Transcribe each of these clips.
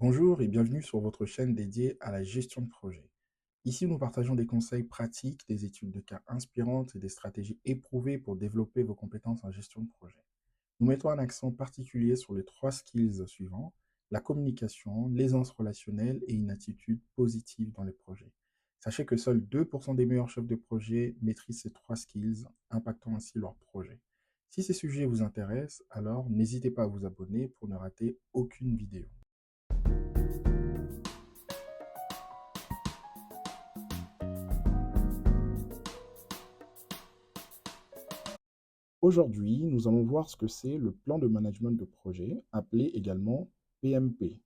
Bonjour et bienvenue sur votre chaîne dédiée à la gestion de projet. Ici, nous partageons des conseils pratiques, des études de cas inspirantes et des stratégies éprouvées pour développer vos compétences en gestion de projet. Nous mettons un accent particulier sur les trois skills suivants: la communication, l'aisance relationnelle et une attitude positive dans les projets. Sachez que seuls 2% des meilleurs chefs de projet maîtrisent ces trois skills, impactant ainsi leur projet. Si ces sujets vous intéressent, alors n'hésitez pas à vous abonner pour ne rater aucune vidéo. Aujourd'hui, nous allons voir ce que c'est le plan de management de projet, appelé également PMP.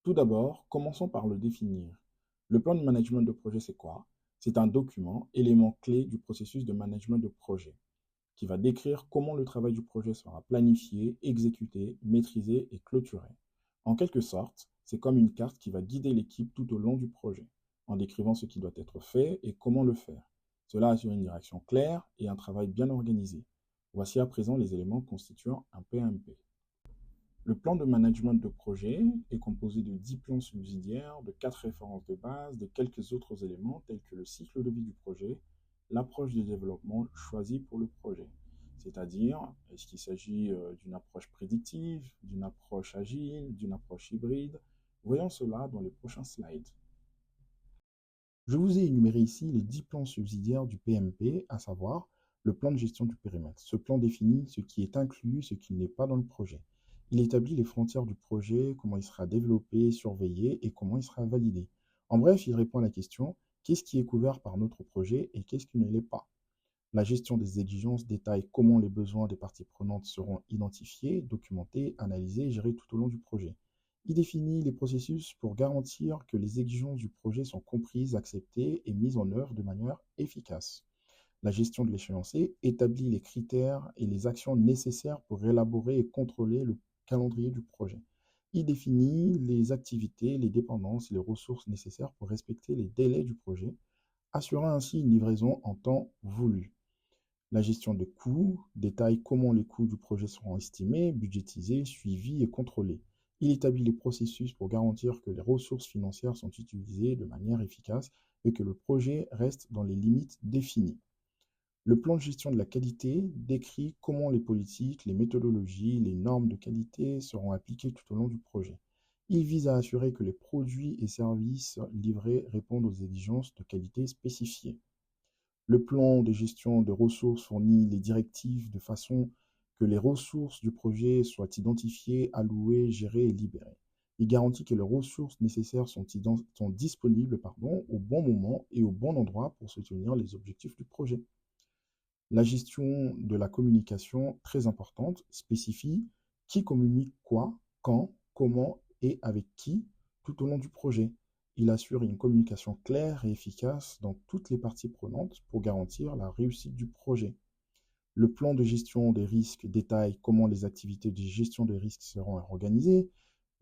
Tout d'abord, commençons par le définir. Le plan de management de projet, c'est quoi? C'est un document, élément clé du processus de management de projet, qui va décrire comment le travail du projet sera planifié, exécuté, maîtrisé et clôturé. En quelque sorte, c'est comme une carte qui va guider l'équipe tout au long du projet, en décrivant ce qui doit être fait et comment le faire. Cela assure une direction claire et un travail bien organisé. Voici à présent les éléments constituant un PMP. Le plan de management de projet est composé de 10 plans subsidiaires, de 4 références de base, de quelques autres éléments tels que le cycle de vie du projet, l'approche de développement choisie pour le projet. C'est-à-dire, est-ce qu'il s'agit d'une approche prédictive, d'une approche agile, d'une approche hybride? Voyons cela dans les prochains slides. Je vous ai énuméré ici les 10 plans subsidiaires du PMP, à savoir le plan de gestion du périmètre. Ce plan définit ce qui est inclus, ce qui n'est pas dans le projet. Il établit les frontières du projet, comment il sera développé, surveillé et comment il sera validé. En bref, il répond à la question: qu'est-ce qui est couvert par notre projet et qu'est-ce qui ne l'est pas? La gestion des exigences détaille comment les besoins des parties prenantes seront identifiés, documentés, analysés et gérés tout au long du projet. Il définit les processus pour garantir que les exigences du projet sont comprises, acceptées et mises en œuvre de manière efficace. La gestion de l'échéancier établit les critères et les actions nécessaires pour élaborer et contrôler le calendrier du projet. Il définit les activités, les dépendances et les ressources nécessaires pour respecter les délais du projet, assurant ainsi une livraison en temps voulu. La gestion des coûts détaille comment les coûts du projet seront estimés, budgétisés, suivis et contrôlés. Il établit les processus pour garantir que les ressources financières sont utilisées de manière efficace et que le projet reste dans les limites définies. Le plan de gestion de la qualité décrit comment les politiques, les méthodologies, les normes de qualité seront appliquées tout au long du projet. Il vise à assurer que les produits et services livrés répondent aux exigences de qualité spécifiées. Le plan de gestion de ressources fournit les directives de façon que les ressources du projet soient identifiées, allouées, gérées et libérées. Il garantit que les ressources nécessaires sont disponibles au bon moment et au bon endroit pour soutenir les objectifs du projet. La gestion de la communication, très importante, spécifie qui communique quoi, quand, comment et avec qui tout au long du projet. Il assure une communication claire et efficace dans toutes les parties prenantes pour garantir la réussite du projet. Le plan de gestion des risques détaille comment les activités de gestion des risques seront organisées,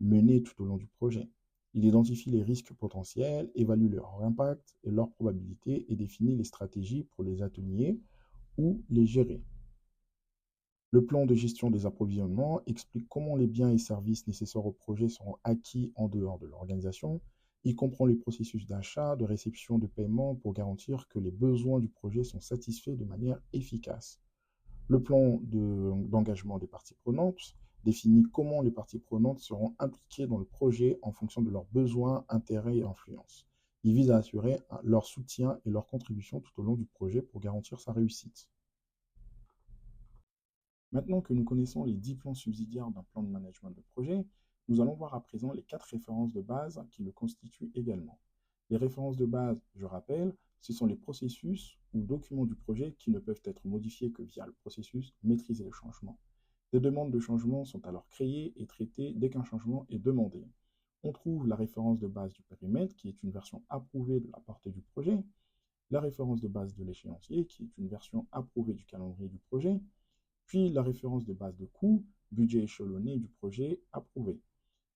menées tout au long du projet. Il identifie les risques potentiels, évalue leur impact et leur probabilité et définit les stratégies pour les atténuer ou les gérer. Le plan de gestion des approvisionnements explique comment les biens et services nécessaires au projet seront acquis en dehors de l'organisation. Il comprend les processus d'achat, de réception, de paiement pour garantir que les besoins du projet sont satisfaits de manière efficace. Le plan d'engagement des parties prenantes définit comment les parties prenantes seront impliquées dans le projet en fonction de leurs besoins, intérêts et influences. Il vise à assurer leur soutien et leur contribution tout au long du projet pour garantir sa réussite. Maintenant que nous connaissons les 10 plans subsidiaires d'un plan de management de projet, nous allons voir à présent les 4 références de base qui le constituent également. Les références de base, je rappelle, ce sont les processus ou documents du projet qui ne peuvent être modifiés que via le processus maîtriser les changements. Des demandes de changement sont alors créées et traitées dès qu'un changement est demandé. On trouve la référence de base du périmètre, qui est une version approuvée de la portée du projet, la référence de base de l'échéancier, qui est une version approuvée du calendrier du projet, puis la référence de base de coût, budget échelonné du projet approuvé.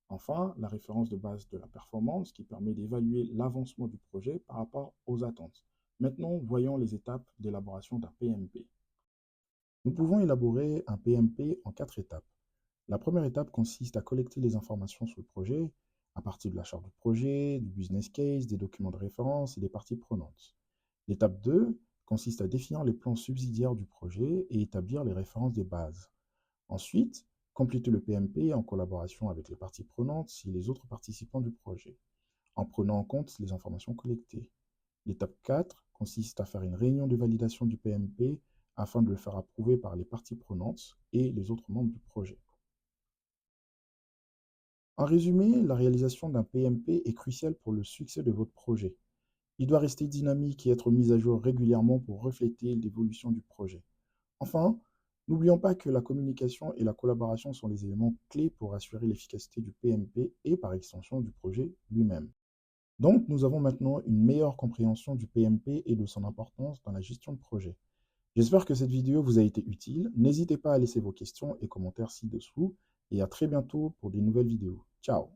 Enfin, la référence de base de la performance qui permet d'évaluer l'avancement du projet par rapport aux attentes. Maintenant, voyons les étapes d'élaboration d'un PMP. Nous pouvons élaborer un PMP en 4 étapes. La première étape consiste à collecter les informations sur le projet à partir de la charte du projet, du business case, des documents de référence et des parties prenantes. L'étape 2 consiste à définir les plans subsidiaires du projet et établir les références des bases. Ensuite, compléter le PMP en collaboration avec les parties prenantes et les autres participants du projet, en prenant en compte les informations collectées. L'étape 4 consiste à faire une réunion de validation du PMP afin de le faire approuver par les parties prenantes et les autres membres du projet. En résumé, la réalisation d'un PMP est cruciale pour le succès de votre projet. Il doit rester dynamique et être mis à jour régulièrement pour refléter l'évolution du projet. Enfin, n'oublions pas que la communication et la collaboration sont les éléments clés pour assurer l'efficacité du PMP et par extension du projet lui-même. Donc, nous avons maintenant une meilleure compréhension du PMP et de son importance dans la gestion de projet. J'espère que cette vidéo vous a été utile. N'hésitez pas à laisser vos questions et commentaires ci-dessous et à très bientôt pour des nouvelles vidéos. Ciao!